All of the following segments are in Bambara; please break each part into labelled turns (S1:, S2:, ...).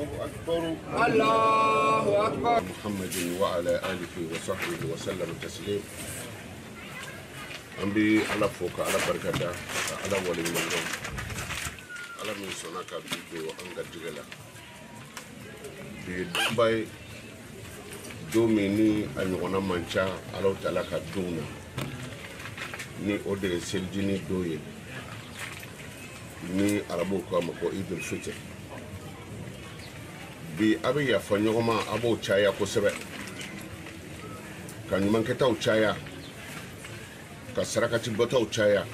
S1: الله أكبر.
S2: محمد وعلى آله وصحبه وسلم تسليم. أمبي على فوق على بركة على ولي من على من سناك بيدو أنغا جيلا بيدوباي دوميني أنيونا مانشا على تلاك دونا ni ode seljini doye ni arabu ko mako idul fitr bi abe ya fanyoma abo chaya ko sebe kan man keta o chaya ka sarakati bota o chaya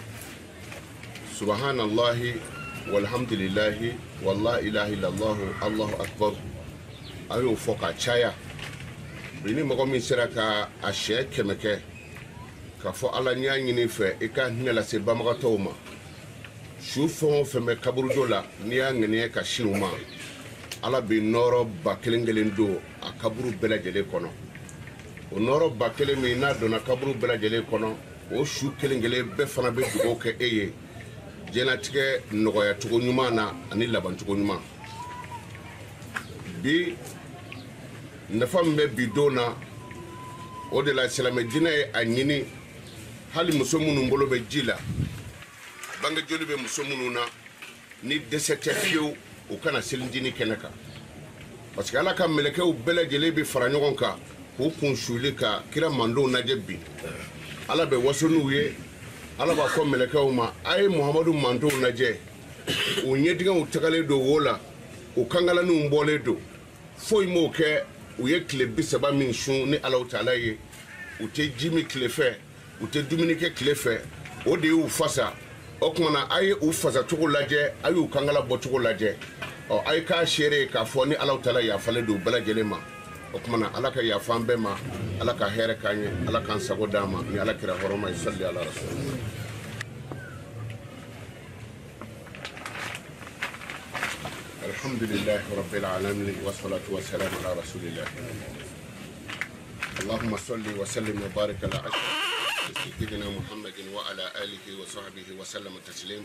S2: subhanallahi walhamdulillahi wallahi ilaha illallah allahu akbar ayo foka chaya bini mako min seraka ashe kemeke ka fo ala nya nyini fe e ka hnela se bamagato ma shufo fe me kaburu dola ni ya ngene ka shiruma ala bi noro ba kelengelen do a kaburu belajele kono o noro ba kelemi na do na kaburu belajele kono o shu kelengele be fana be dugo ke eye jena tike nogo ya tugo nyuma na ani laban tugo nyuma bi nafam be bidona o de la selame dina e anyini hali musomunu mbolo be jila banga joli be musomunu na ni desete fiyo o kana selindini keneka parce que ala ka meleke o bele jele be faranyogon ka ko kunshuli ka kira mando na jebbi ala be wasonu ye ala ba ko meleke o ma ay muhammadu mando na je o nyediga o tagale do wola o kangala nu mbole do foy mo ke o ye klebi saba min shun ni ala taala ye o te jimi klefe ou te Dominique Clefe, au de ou fasa, au qu'on a aïe ou fasa tout laje, aïe ou kangala botu laje, ou aïe ka chere ka foni ala utala ya fale do bala gelema, au qu'on a alaka ya fambema, alaka here kanye, alaka sagodama, ni alakira horoma isalli ala rasul. Alhamdulillah rabbil alamin wa salatu wa salam ala rasulillah. اللهم صل وسلم وبارك على سيدنا محمد وعلى آله وصحبه وسلم تسليم.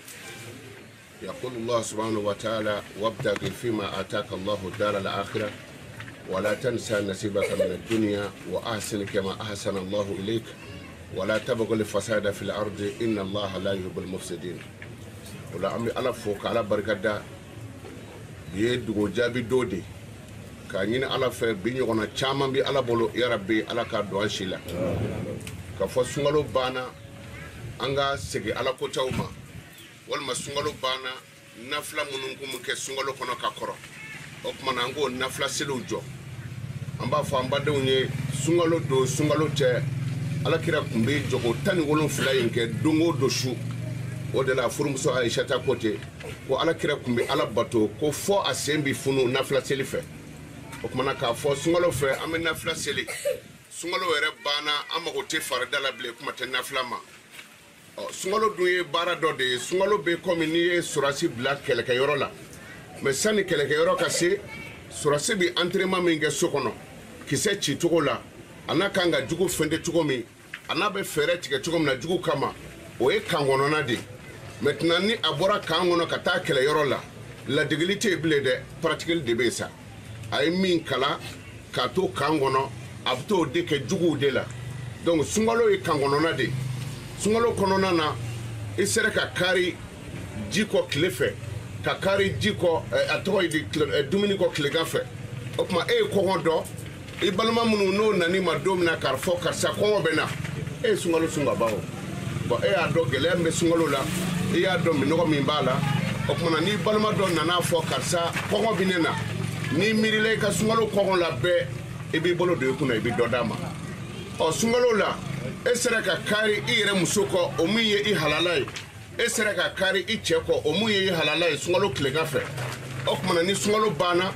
S2: يقول الله سبحانه وتعالى وابتغ فيما آتاك الله الدار الآخرة ولا تنسى نصيبك من الدنيا وأحسن كما أحسن الله إليك ولا تبغ الفساد في الأرض إن الله لا يحب المفسدين. ولا أمي على فوق على بركة يدعو جابي دودي كأننا على فبيني ونا شامم بي على بولو يا ربي على كادوان شيلا كفوسونغلو بانا أنغا سجى على كوتاوما والمسونغلو بانا نفلا منونكم كسونغلو كنا ككرو أكمن أنغو نفلا سلوجو أمبا فامبا دوني سونغلو دو سونغلو تة على كرا كمبي جوكو تاني ولون فلاين كدونغو دوشو ودلا فرمسو عائشة تاكوتي وعلى كرا كمبي على باتو كفو أسيمبي فنو نفلا سلفه okumana ka fo sungalo fe amena fla seli sungalo were bana amako te faradala ble kuma te nafla ma sungalo duye bara dode sungalo be komini surasi black keleke yoro la mais sani keleke yoro ka se surasi bi entraînement minge sokono kise chi tugo la anaka nga jugu fende tugo mi anabe fere tige tugo na jugu kama o e kangono na di maintenant ni abora kangono kata kele yoro la dignité ble de pratiquer de besa ay min kala ka to kangono abto de ke jugu de la donc sungalo e kangono na de sungalo konona na isere ka kari jiko klefe ka kari jiko atoy di Dominique Clegafe okma e ko hondo e balma munu no nani ma domina kar fo kar sa ko bena e sungalo sunga bawo bo e ado gele me sungalo la e ado mi no mi bala okma ni balma do nana fo kar sa ko binena ni mirile ka sungalo ko la be e bi bolo de kuna e bi dodama o sungalo la e sere ka kari ire musoko o muye i halalai e sere ka kari i cheko o muye i halalai sungalo Clegafe o kuma ni sungalo bana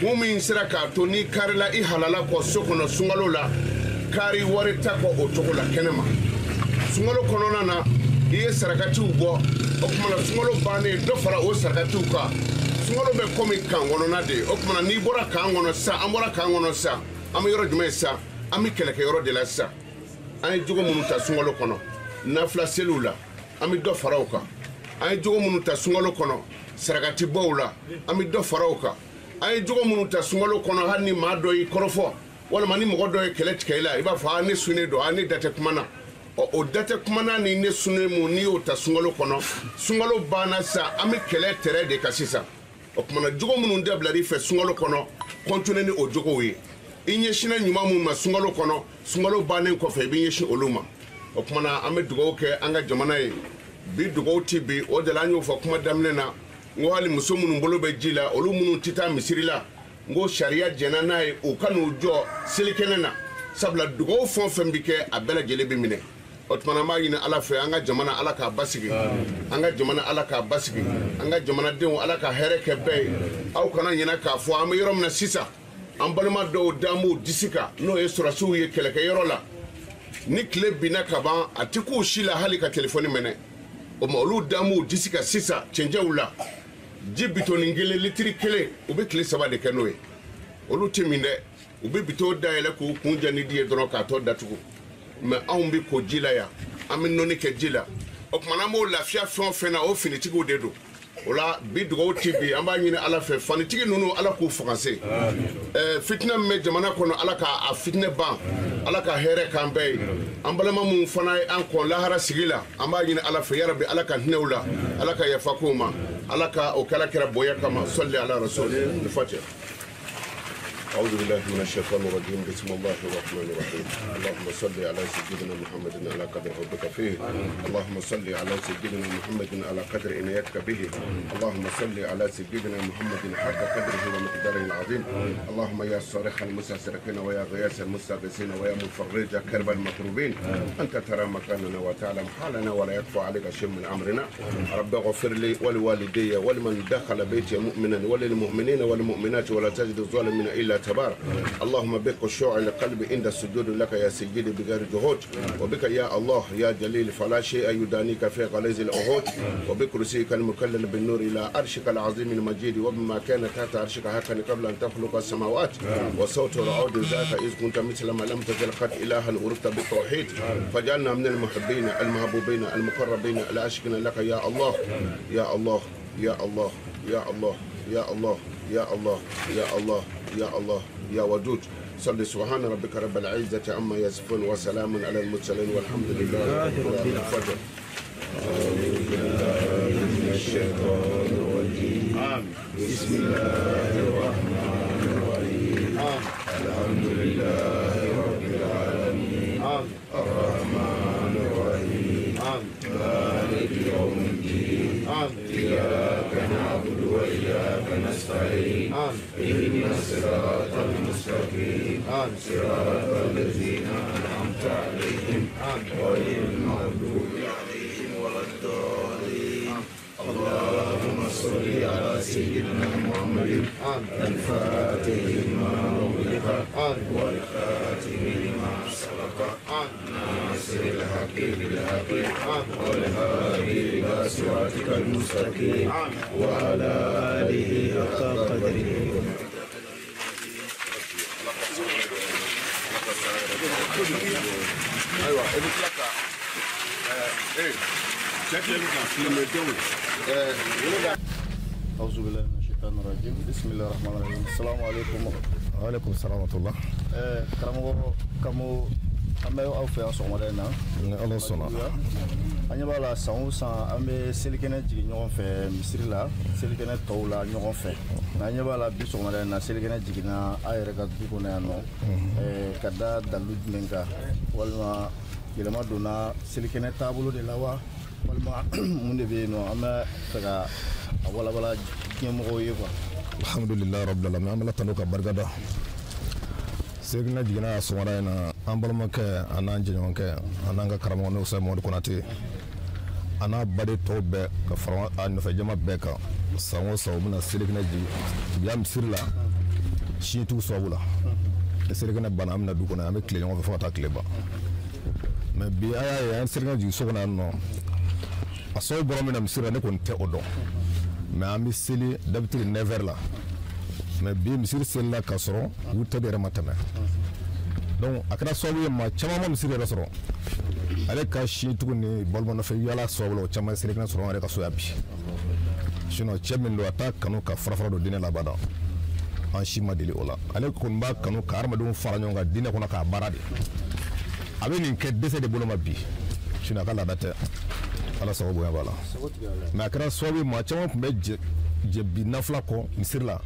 S2: mumi sere ka to ni kari la i halala ko sokono sungalo la kari wari tako o toko la kenema sungalo konona na iye sarakati ubo o kuma na sungalo bana do fara o sarakati uka sungalo be komi kangono na de o kuma ni bora kangono sa amora kangono sa am yoro jume sa ami keleke yoro de la sa ay jogo munuta sungalo kono nafla selula ami do farauka ay jogo munuta sungalo kono sarakati bowla ami do farauka ay jogo munu ta sungalo kono hanni ma do yi korofo wala mani mo do yi kele tikaila iba fa ne sune do ani date kumana o date kumana ni ne sune mu ni o ta sungalo kono sungalo bana sa ami kele tere de kasisa o kumana jogo munu de blari fe sungalo kono kontune ni o jogo wi inye shina nyuma mu ma sungalo kono sungalo bana ko fe bi yeshi oluma o kumana ami dugo ke anga jamana yi bi dugo tibi o de la nyu fa kuma damne na ngo hali muso munun bolo be jila olu munun tita misirila ngo sharia jena nay o kanu jo silikene na sabla dugo fon fembike abela jele bi mine otmana ma yina ala fe anga jamana ala ka basigi anga jamana ala ka basigi anga jamana den ala ka hereke be aw kana yina ka fo am yorom na sisa am balma do damu disika no e surasu ye keleke yorola ni club bina kaban atiku shila hali ka telefoni mene o ma olu damu disika sisa chenjewula jibito ningele litri kele ube kile saba de kenoe olu timinde ube bito daele ku kunja ni die dono ka to datugo me awmbi ko jila ya amin noni ke jila okmana mo lafia fon fena o finitigo dedo ola bidugo tibi amba nyine ala fe fanitigi nunu ala ku français fitna me jamana kono ala ka a fitna ban ala ka here kambe ambalama mun fana an ko lahara sigila amba nyine ala fe yarabi ala ka hinewla ala ka yafakuma ala ka o kala kira boya kama salli ala rasul al-fatiha أعوذ بالله من الشيطان الرجيم بسم الله الرحمن الرحيم اللهم صل على سيدنا محمد على قدر حبك فيه اللهم صل على سيدنا محمد على قدر عنايتك به اللهم صل على سيدنا محمد حق قدره ومقداره العظيم اللهم يا صارخ المستسرقين ويا غياث المستغيثين ويا مفرج كرب المكروبين أنت ترى مكاننا وتعلم حالنا ولا يكفى عليك شيء من أمرنا رب اغفر لي ولوالدي ولمن دخل بيتي مؤمنا وللمؤمنين والمؤمنات ولا تجد الظالمين إلا تبارك اللهم بك الشوع القلب عند السجود لك يا سيدي بغير جهود وبك يا الله يا جليل فلا شيء يدانيك في غليظ العهود وبكرسيك المكلل بالنور الى عرشك العظيم المجيد وبما كان تحت عرشك هكذا قبل ان تخلق السماوات وصوت رعود ذاك اذ كنت مثل ما لم تزل قد الها ارثت بالتوحيد فجعلنا من المحبين المحبوبين المقربين العاشقين لك يا الله يا الله يا الله يا الله يا الله يا الله يا الله يا الله يا ودود صل سبحان ربك رب العزة عما يصفون وسلام على المرسلين والحمد لله رب الفجر أعوذ بالله من الشيطان الرجيم بسم الله الرحمن الرحيم الحمد لله رب العالمين الرحمن الرحيم مالك يوم الدين إياك نعبد وإياك نستعين اهدنا الصراط المستقيم صراط الذين أنعمت عليهم غير المغضوب عليهم ولا الضالين اللهم صل على سيدنا محمد الفاتح لما أغلق والخاتم لما سبق ناصر الحق بالحق والهادي إلى صراطك المستقيم وعلى آله حق قدره أيوة
S3: أعوذ بالله من الشيطان الرجيم بسم الله الرحمن الرحيم السلام عليكم وعليكم السلام ورحمة الله كرامو كمو أما أو في أسوأ مدينة الله صنع أنا بقى سامو سان أما سيلكنا جي نيوم في مصر لا سيلكنا تولا نيوم في أنا بقى بيسوأ مدينة سيلكنا جينا أيرك بيكونا نو كذا دلود منك والما كلمة دونا سيلكنا تابلو دلوا والما من بينو أما فكا ولا كيمو يبغى
S4: الحمد لله رب العالمين أملا تنوك برغدا سيغنا جينا سوراينا أمبلمك أنا جينونك أنا كرامون وسا مود كوناتي أنا بدي توب كفرما أن فجما بك سامو سومنا سيغنا جي بيام سيرلا شيتو سوبلا سيغنا بنا امنا دوكنا امي كليون فوتا كليبا mais bi aya ya sirga ji so na no aso boro mi na misira ne kon te odo mais ami seli d'habitude never la mais bi misir sella kasoro wuta de rematame donc akara so wi ma chama ma misir resoro ale ka shi tukuni bolmo no fe yala so bolo chama sirga na soro re ka so yabi sino chemin lo attack kanu ka frafra do dine la bada an si ma deli o la ale kɔni b'a kanu ka hadamadenw fara ɲɔgɔn kan diinɛ kɔnɔ k'a baara de a bɛ nin kɛ dɛsɛ de bolo ma bi sinon a ka laada tɛ ala sago bonya b'a la mais a kɛra sababu ye maa caman tun bɛ jɛ bi nafila kɔ misiri la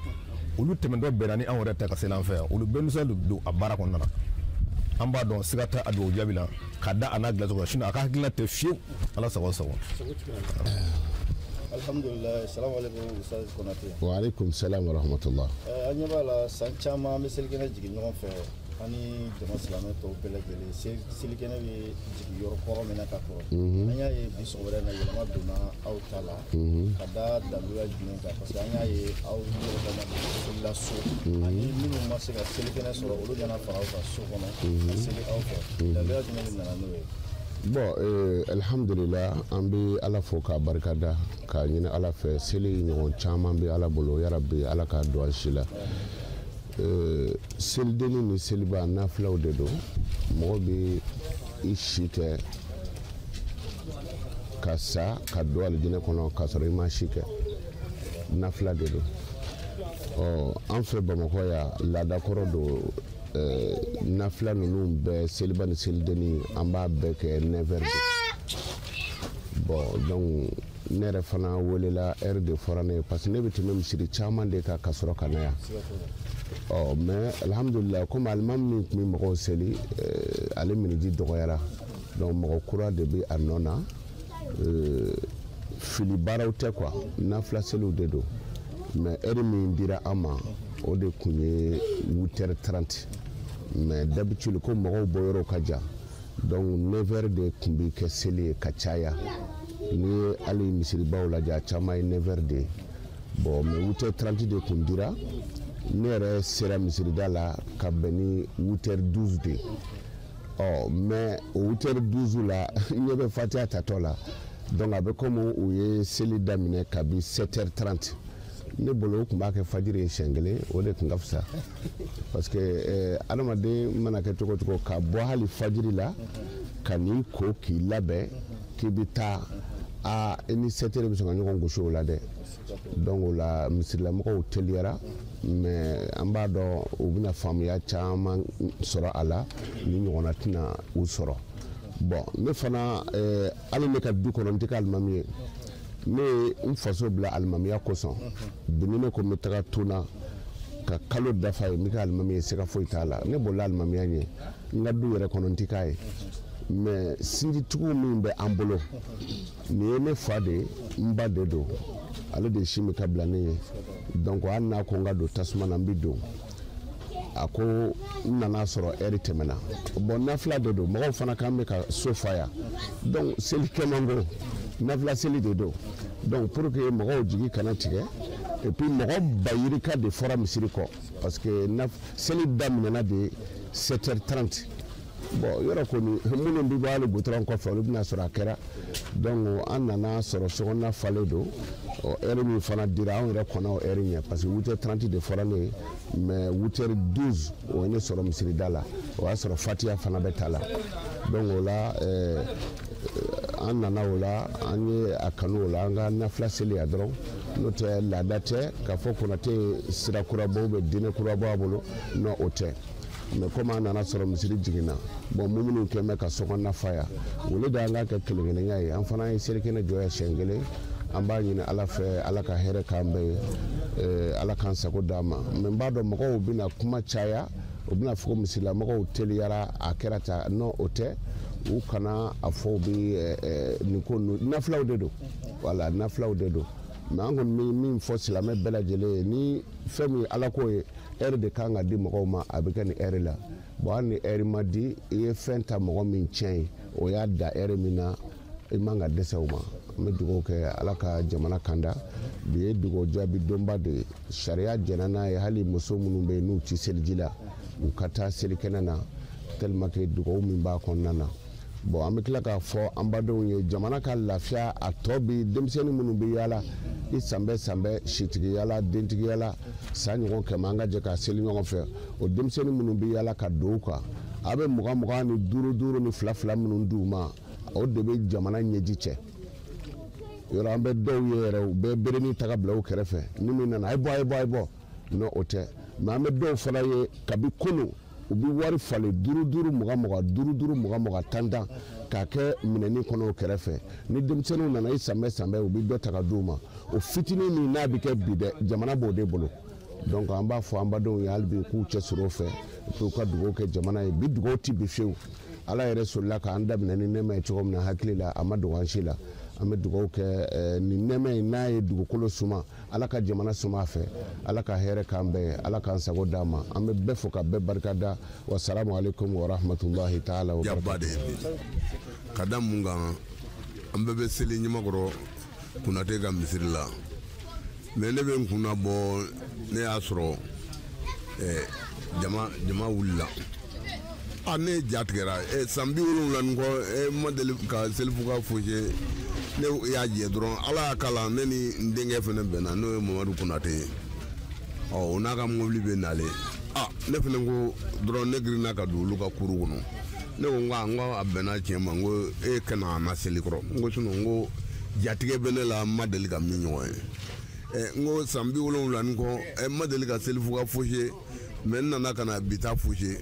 S4: olu tɛmɛtɔ bɛnna ni anw yɛrɛ tɛ ka se an fɛ yan olu bɛɛ nisɔn don a baara kɔnɔna na an b'a dɔn siga tɛ a don o jaabi la ka da a n'a dilancogo la sinon a ka hakilina tɛ fiyewu ala sago sago.
S3: Alhamdulillah, salamu alaikum Ustaz Konate.
S2: Wa alaikum salam wa rahmatullah.
S3: An ɲɛ b'a la san caman an bɛ selikɛnɛ jigin ɲɔgɔn fɛ ani jama silamɛ tɔw bɛɛ lajɛlen selikɛnɛ bɛ jigin yɔrɔ kɔrɔ min na ka kɔrɔ an y'a ye bi sɔgɔmada in na yɛlɛma donna aw ta la ka da daluya jumɛn kan parce que an y'a ye aw yɛrɛ dama selila so ani minnu ma se ka selikɛnɛ sɔrɔ olu nana fara aw ka so kɔnɔ ka seli aw fɛ daluya jumɛn de nana n'o ye.
S2: Bon alhamdulillah an bɛ ala fo k'a barikada k'a ɲini ala fɛ seli ɲɔgɔn caman bɛ ala bolo yarabi ala k'a don an si la selidenni ni seliba nafilaw de don mɔgɔ bɛ i si kɛ ka sa ka don alijinɛ kɔnɔ k'a sɔrɔ i ma si kɛ nafila de don an fɛ bamakɔ yan laadakɔrɔ don nafila ninnu bɛɛ seliba ni selidenni an b'a bɛɛ kɛ 9h bon donc ne yɛrɛ fana welela heure de fɔra ne ye parce que ne bɛ tɛmɛ misiri caman de kan ka sɔrɔ ka na yan mais alhamdulillah comme alimami min tun bɛ mɔgɔw seli ale miniji dɔgɔyara donc mɔgɔ kura de bɛ a nɔ na fili baaraw tɛ quoi nafila seliw de don mais heure min dira an ma o de tun ye 8h30 mais d'habitude ko mɔgɔw bɔ yɔrɔ ka jan donc 9h de tun bɛ kɛ seli ye ka caya ni ye hali misiribaw lajɛ a caman ye 9h de bon mais 8h30 de tun dira ne yɛrɛ sera misirida la ka bɛn ni 8h12 de mais o 8h12 la n ɲɛ bɛ fatiha tatɔ la donc a bɛ komi u ye seli daminɛ kabi 7h30 ne bolo tun b'a kɛ fajiri ye siɲɛ kelen o de tun ka fisa parce que adamaden mana kɛ cogo cogo ka bɔ hali fajiri la ka n'i ko k'i labɛn k'i bɛ taa i ni 7h bɛ sɔn ka ɲɔgɔn gosi o la dɛ donc o la misirilamɔgɔw teliyara mais an b'a dɔn u bɛna faamuya caman sɔrɔ a la ni ɲɔgɔnna tɛna u sɔrɔ bon ne fana hali ne ka du kɔnɔ n tɛ kɛ alimami ye ne ye n faso bila alimamiya kosɔn bi ni ne ko n bɛ taga tuna ka kalo dafa ye n bɛ kɛ alimami ye siga foyi t'a la ne bolila alimamiya ɲɛ n ka du yɛrɛ kɔnɔ n tɛ k'a ye mais sinjitigiw min bɛ an bolo nin ye ne fa de ye n ba de don ale de si min ka bila ne ye donc hali n'a ko n ka don tasuma na n bɛ don a ko n nana sɔrɔ heure tɛmɛna bon nafila de don mɔgɔw fana kan bɛ ka so fa yan donc seli kɛman ko nafila seli de don donc pour que mɔgɔw jigi kana tigɛ et puis mɔgɔ bayirika de fɔra misiri kɔ parce que seli daminɛna de 7h30 bon yɔrɔ kɔni minnu bɛ bɔ hali goudron kɔfɛ olu bɛna sɔrɔ a kɛra donc an nana sɔrɔ sokɔnɔna falen don heure min fana dira anw yɛrɛ kɔnna o heure ɲɛ parce que 8h30 de fɔra ne ye mais 8h12 o ye ne sɔrɔ misirida la o y'a sɔrɔ fatiya fana bɛ ta la donc o la an nana o la an ye a kanu o la an ka nafila seli yan dɔrɔn n'o tɛ laada tɛ k'a fɔ konate sira kurabɔ bɛ diinɛ kurabɔ a bolo non o tɛ mais comme an nana sɔrɔ misiri jiginna bon minnu kɛn bɛ ka sokɔnɔna fa yan olu de an ka kɛ kelen-kelenya ye an fana ye selikɛnɛ jɔ yan siɲɛ kelen an b'a ɲini ala fɛ ala ka hɛrɛ k'an bɛɛ ye ala k'an sago d'an ma mais n b'a dɔn mɔgɔw bɛna kuma caya u bɛna fɔ ko misilamɔgɔw teliyara a kɛra ta non o tɛ u kana a fɔ u bɛ nin ko ninnu nafilaw de don voilà nafilaw de don mais an kɔni bɛ min fɔ silamɛ bɛɛ lajɛlen ye ni fɛn min ye ala ko ye heure de kan ka di mɔgɔw ma a bɛ kɛ nin heure la bon hali ni heure ma di i ye fɛn ta mɔgɔ min tiɲɛ ye o y'a da heure min na i man ka dɛsɛ o ma n bɛ dugawu kɛ ala ka jamana kanda bi ye dugawu jaabi donba de ye sariya jɛnna n'a ye hali muso minnu bɛ yen n'u tɛ seliji la u ka taa selikɛnɛ na tellement que dugawu min b'a kɔnɔna na bon an bɛ tila k'a fɔ an badenw ye jamana ka lafiya a tɔ bɛ denmisɛnnin minnu bɛ yaala i san bɛɛ sitigi yaala dentigi yaala san ɲɔgɔn kɛmɛ an ka jɛ ka seli ɲɔgɔn fɛ o denmisɛnnin minnu bɛ yaala ka don u kan a bɛ 20-20 ni 5-5 ni 2-2 minnu d'u ma o de bɛ jamana ɲɛji cɛ yɔrɔ an bɛ dɔw ye yɛrɛ u bɛ bereni ta ka bila u kɛrɛfɛ ni min nana a ye bɔ non o tɛ mais an bɛ dɔw fana ye kabi kunu u bɛ wari falen 5 20 20 10 k'a kɛ minɛnin kɔnɔ o kɛrɛfɛ ni denmisɛnninw nana i sanbɛ u bɛ dɔ ta ka d'u ma o fitinin min n'a bɛ kɛ bi dɛ jamana b'o de bolo donc an b'a fɔ an badenw ye hali bi k'u cɛsiri o fɛ k'u ka dugawu kɛ jamana ye bi dugawu ti bi fiyewu ala yɛrɛ sɔrɔla k'an daminɛ ni nɛɛma ye cogo min na hakili la a ma dogo an si la an bɛ dugawu kɛ ni nɛɛma in n'a ye dugukolo suma ala ka jamana suma a fɛ ala ka hɛrɛ k'an bɛɛ ye ala k'an sago d'a ma an bɛ bɛɛ fo ka bɛɛ barika da wa salamu alaikum wa rahmatulahi ta'ala wa barakatuh.
S5: Ka da mun kan an bɛɛ bɛ seli ɲɛmakɔrɔ Konate ka misiri la mais ne bɛ n kunna bɔ ne y'a sɔrɔ jama wulila ne jatigɛra san 70 nin kɔ ma deli ka selifuga fosi ne y'a jɛ dɔrɔn ala y'a kala ne ni n denkɛ fana bɛnna n'o ye Mamadu Konate ye o n'a ka mobili bɛ nale ne fana ko dɔrɔn ne girinna ka don olu ka kuru kɔnɔ ne ko n ko a bɛnna tiɲɛ ma n ko e kana na seli kɔrɔ n ko sinon n ko jatigɛ bɛ ne la n ma deli ka min ɲɔgɔn ye n ko san 70 nin kɔ ma deli ka selifuga fosi mais n nana ka na bi ta fosi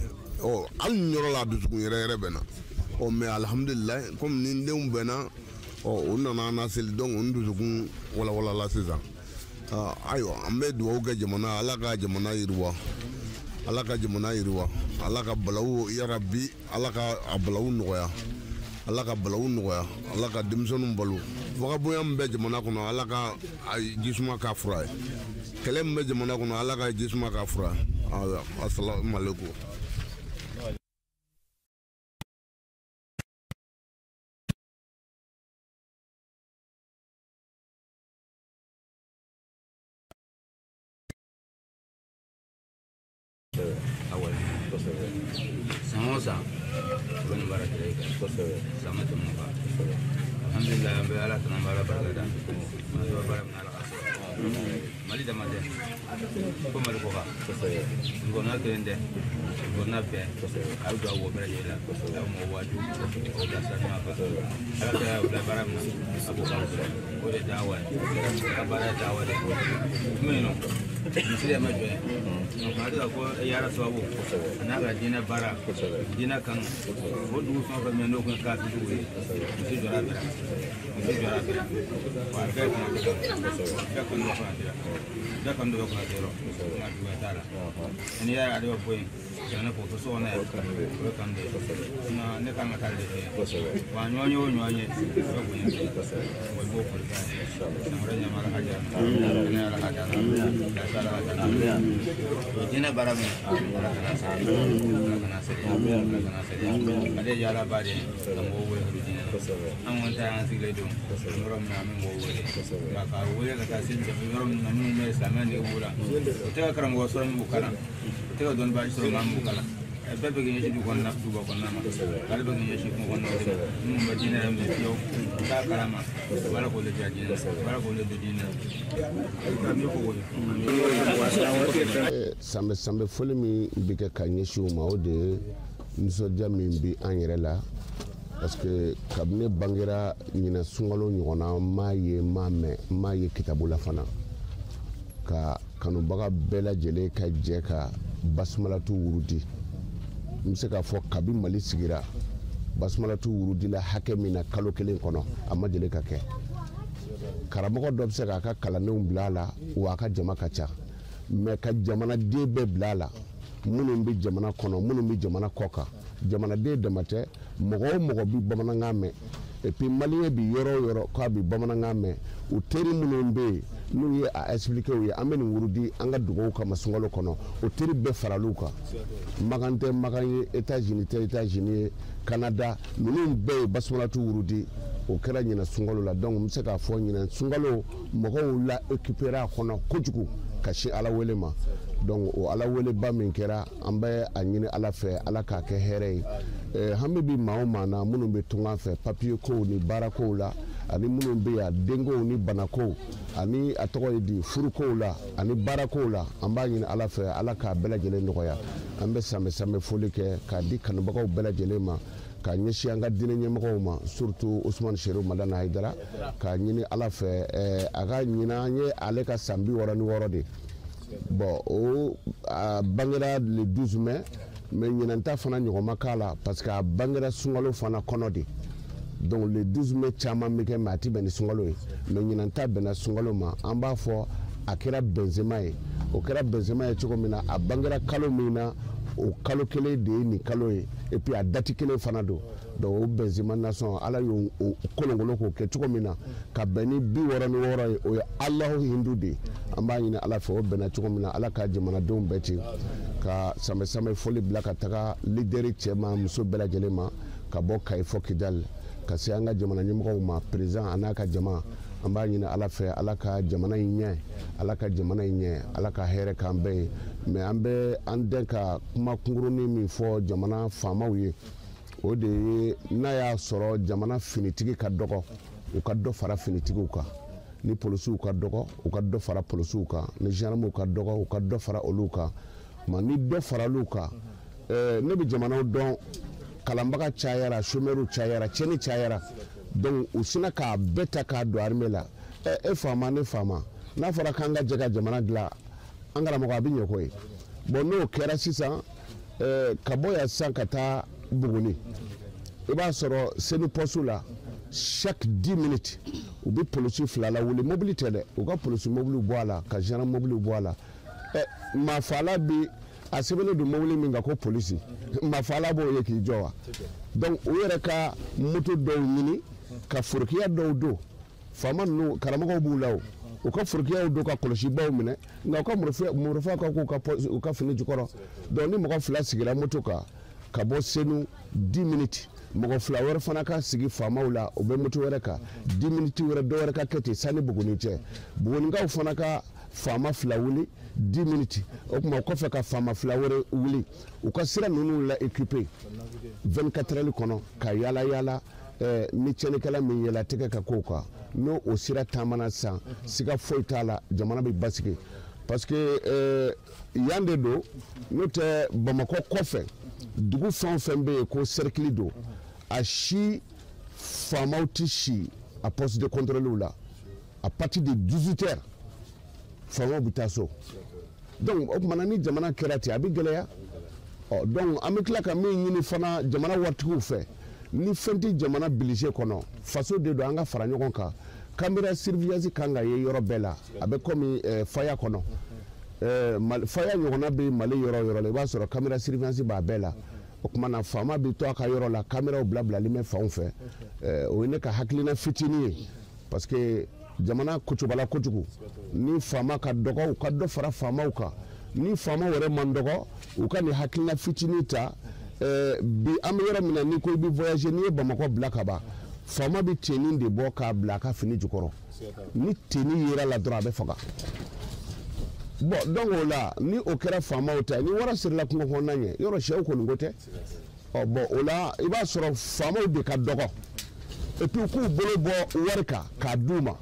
S5: hali ni yɔrɔ la a dusukun yɛrɛ bɛ na mais alhamdulilayi komi ni n denw bɛnna o nana an na seli donc n dusukun walawalala sisan ayiwa an bɛ dugawu kɛ jamana ala ka jamana yiriwa ala ka jamana yiriwa ala ka balawu yarabi ala ka a balawu nɔgɔya ala ka balawu nɔgɔya ala ka denmisɛnninw balo vagabond min bɛ jamana kɔnɔ ala ka jisuma k'a fura ye kɛlɛ min bɛ jamana kɔnɔ ala ka jisuma k'a fura ye assalamu alaikum.
S1: Samosa wani baraka da yake samatin mu ba alhamdulillah an bai ala tana bara barka da masu bara mun ala mali da made ko mali ko ba ngona kende ngona be au da wo bara yela au mo waju o da sana ba ala ta da bara mun abu ka ko da dawa ka bara dawa da meno misiri ma joye ma da ko yara sababu na ga dina bara dina kan ko du fa ko meno ko ka du we misiri jara bara wa ga ko da ko no fa da kan do ko da ro ma du ta la ni ya da ko yana ko to so na ko kan de na ne kan ta de wa nyonyo nyonye ko ko ni ko bo ko ta na ra nya mara haja na ra haja dina barame ade jara bade ngo we dina an wanta an sigle dum norom na min wo we ba ka we ka sin da norom na min me saman de wura te ka karam go so min bukala te ka don ba so man bukala bebe ge yeshi ko na du ba ko na ma kala be ge yeshi ko na min madina am de yo ta karama wala ko le jadi wala ko le dina ka mi ko wo
S2: sambe foli min bɛ kɛ ka ɲɛsin o ma o de ye nisɔndiya min bɛ an yɛrɛ la parce que kabini ne bangera ɲinɛ sunkalo ɲɔgɔnna n m'a ye n m'a ye kitabu la fana ka kanubaga bɛɛ lajɛlen ka jɛ ka basumalatu wurudi n bɛ se k'a fɔ kabi mali sigira basumalatu wurudila hakɛ min na kalo kelen kɔnɔ a ma deli ka kɛ karamɔgɔ dɔ bɛ se k'a ka kalandenw bila a la wa a ka jama ka ca mais ka jamanaden bɛɛ bila a la minnu bɛ jamana kɔnɔ minnu bɛ jamana kɔ kan jamanaden dama tɛ mɔgɔ o mɔgɔ bɛ bamanankan mɛn et puis maliyɛn bi yɔrɔ o yɔrɔ k'a bɛ bamanankan mɛn u teri minnu bɛ yen n'u ye a expliqué u ye an bɛ nin wurudi an ka dugawu kama sunkalo kɔnɔ o teri bɛɛ faral'u kan makan tɛ makan ye États-Unis tɛ États-Unis ye Canada ninnu bɛɛ ye basumalatu wurudi o kɛra ɲinɛ sunkalo la donc n bɛ se k'a fɔ ɲinɛ sunkalo mɔgɔw la occupera a kɔnɔ kojugu ka sin ala wele ma donc o ala weleba min kɛra an bɛ a ɲini ala fɛ ala k'a kɛ hɛrɛ ye hami bi maa o maa na minnu bɛ tunga fɛ papier kow ni baara kow la ani minnu bɛ yan denkow ni banakow ani a tɔgɔ ye di furukow la ani baara kow la an b'a ɲini ala fɛ ala k'a bɛɛ lajɛlen nɔgɔya an bɛ sanbɛ foli kɛ k'a di kanubagaw bɛɛ lajɛlen ma ka ɲɛsin an ka diinɛ ɲɛmɔgɔw ma surtout Usman Seru Madana Haidara k'a ɲini ala fɛ a ka ɲina an ye ale ka san 66 de bon o a bangera le 12 mai mais ɲinanta fana ɲɔgɔnma k'a la parce que a bangera sunkalo fana kɔnɔ de donc le 12 mai caman bɛ kɛ mais a ti bɛn ni sunkalo ye mais ɲinanta bɛnna sunkalo ma an b'a fɔ a kɛra Benzema ye o kɛra Benzema ye cogo min na a bangera kalo min na o kalo kelen de ye nin kalo ye et puis a date kelen fana don donc o Benzema nasɔn ala y'o kolonkolon k'o kɛ cogo min na ka bɛn ni 66 ye o ye Alahu hindu de an b'a ɲini ala fɛ o bɛnna cogo min na ala ka jamanadenw bɛɛ ci ka samɛ foli bila ka taga lideri cɛman muso bɛɛ lajɛlen ma ka bɔ Kayi fɔ Kidali ka se an ka jamana ɲɛmɔgɔw ma président a n'a ka jama an b'a ɲini ala fɛ ala ka jamana in ɲɛ ala ka jamana in ɲɛ ala ka hɛrɛ k'an bɛɛ ye mais an bɛ an den ka kuma kunkurunin min fɔ jamana faamaw ye o de ye n'a y'a sɔrɔ jamana finitigi ka dɔgɔ u ka dɔ fara finitigiw kan ni polisiw ka dɔgɔ u ka dɔ fara polisiw kan ni gendarmew ka dɔgɔ u ka dɔ fara olu kan ma ni dɔ faral'u kan ne bɛ jamanaw dɔn kalanbaga cayara chômeurs cayara cɛnni cayara donc u sina k'a bɛɛ ta k'a don armée la e faama ne faama n'a fɔra k'an ka jɛ ka jamana dilan an karamɔgɔ a bɛ ɲɛ koyi bon n'o kɛra sisan ka bɔ yan sisan ka taa Buguni i b'a sɔrɔ seni poste la chaque 10 minutes u bɛ polisi 2 lawuli mobili tɛ dɛ u ka polisi mobiliw bɔ a la ka gendarme mobiliw bɔ a la maafaala bi a sɛbɛnnen don mobili min kan ko polisi maafaala b'o ye k'i jɔ wa donc u yɛrɛ ka moto dɔw ɲini ka forokiya dɔw don faama ninnu karamɔgɔw b'u la o u ka forokiyaw don ka kɔlɔsibaw minɛ nka u ka mɔrɔfɔ ka k'u ka fini jukɔrɔ donc ni mɔgɔ 2 sigira moto kan ka bɔ Senu 10 minutes mɔgɔ 2 wɛrɛ fana ka sigi faamaw la u bɛ moto wɛrɛ kan 10 minutes wɛrɛ dɔ wɛrɛ ka kɛ ten sani Buguni cɛ Bugunikaw fana ka faama 2 wuli 10 minutes o tuma o kɔfɛ ka faama 2 wɛrɛ wuli u ka sira ninnu la équipé 24 heures kɔnɔ ka yaala yaala ni cɛnnikɛla min yɛlɛ tɛgɛ ka k'o kan n'o o sira taamana sisan siga foyi t'a la jamana bɛ basigi parce que yan de don n'o tɛ Bamakɔ kɔfɛ dugu fɛn o fɛn bɛ yen ko cercle don a si faamaw tɛ si a poste de contrôle la à partir de 18 heures faamaw bɛ taa so donc o kumana ni jamana kɛra ten a bɛ gɛlɛya donc an bɛ tila ka min ɲini fana jamana waritigiw fɛ ni fɛn tɛ jamana bilise kɔnɔ faso de don an ka fara ɲɔgɔn kan caméra surveillance kan ka ye yɔrɔ bɛɛ la a bɛ komi faya kɔnɔ faya ɲɔgɔnna bɛ Mali yɔrɔ o yɔrɔ la i b'a sɔrɔ caméra surveillance b'a bɛɛ la o kumana faama bɛ to a ka yɔrɔ la caméraw bilabilali mɛ fanw fɛ o ye ne ka hakilina fitinin ye parce que jamana kocobala kojugu ni faama ka dɔgɔ u ka dɔ fara faamaw kan ni faama wɛrɛ man dɔgɔ u ka nin hakilina fitinin ta bi an bɛ yɔrɔ min na n'i ko i bɛ voyager n'i ye Bamakɔ bila ka ban faama bɛ tennin de bɔ k'a bila a ka fini jukɔrɔ ni tennin yera la dɔrɔn a bɛ faga bon donc o la ni o kɛra faamaw ta ni wara sirila kungo kɔnɔna ɲɛ yɔrɔ sɛw kɔni ko tɛ bon o la i b'a sɔrɔ faamaw de ka dɔgɔ et puis u k'u bolo bɔ wari kan k'a d'u ma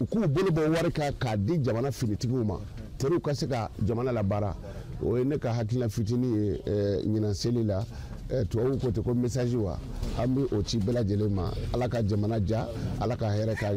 S2: u k'u bolo bɔ wari kan k'a di jamana finitigiw ma teriw ka se ka jamana labaara o ye ne ka hakilina fitinin ye ɲinan seli la tubabuw ko ten ko message wa an bɛ o ci bɛɛ lajɛlen ma ala ka jamana ja ala ka hɛrɛ k'a